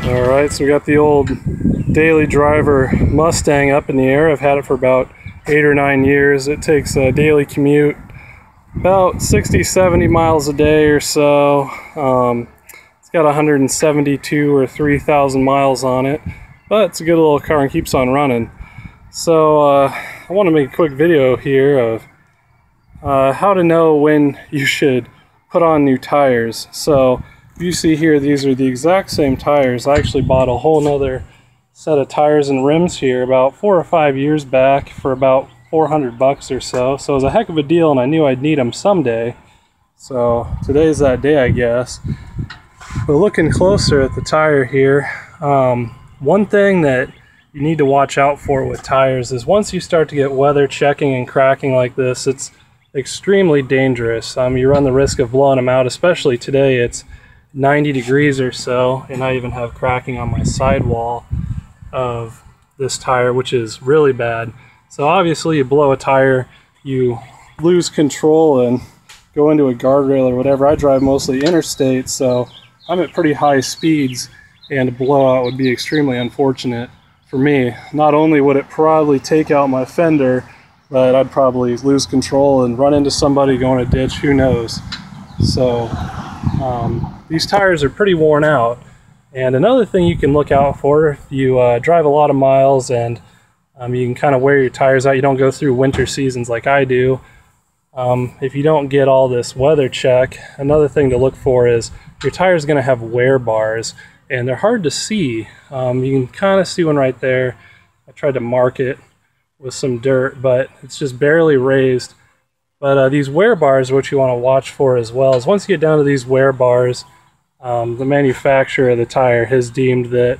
Alright, so we got the old daily driver Mustang up in the air. I've had it for about 8 or 9 years. It takes a daily commute about 60-70 miles a day or so. It's got 172 or 3,000 miles on it, but it's a good little car and keeps on running. So I want to make a quick video here of how to know when you should put on new tires. So you see here, these are the exact same tires. I actually bought a whole nother set of tires and rims here about 4 or 5 years back for about $400 or so. So it was a heck of a deal, and I knew I'd need them someday. So today's that day, I guess. But looking closer at the tire here, one thing that you need to watch out for with tires is once you start to get weather checking and cracking like this, it's extremely dangerous. You run the risk of blowing them out, especially today. It's 90 degrees or so, and I even have cracking on my sidewall of this tire, which is really bad. So obviously you blow a tire, you lose control and go into a guardrail or whatever. I drive mostly interstate, so I'm at pretty high speeds, and a blowout would be extremely unfortunate for me. Not only would it probably take out my fender, but I'd probably lose control and run into somebody, go in a ditch, who knows. So these tires are pretty worn out. And another thing you can look out for, if you drive a lot of miles and you can kind of wear your tires out, you don't go through winter seasons like I do. If you don't get all this weather check, another thing to look for is your tire is going to have wear bars, and they're hard to see. You can kind of see one right there. I tried to mark it with some dirt, but it's just barely raised. But these wear bars are what you want to watch for as well. Is once you get down to these wear bars, the manufacturer of the tire has deemed that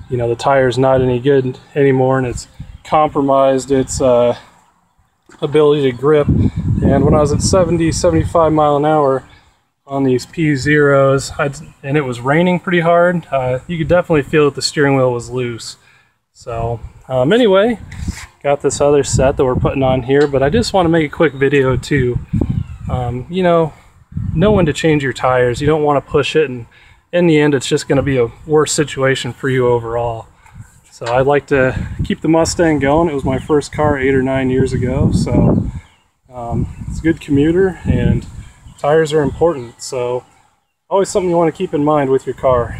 you know, the tire is not any good anymore, and it's compromised its ability to grip. And when I was at 70-75 mile an hour on these P0s, and it was raining pretty hard, you could definitely feel that the steering wheel was loose. So anyway, got this other set that we're putting on here, but I just want to make a quick video to you know when to change your tires. You don't want to push it, and in the end it's just going to be a worse situation for you overall. So I'd like to keep the Mustang going. It was my first car 8 or 9 years ago, so it's a good commuter, and tires are important, so always something you want to keep in mind with your car.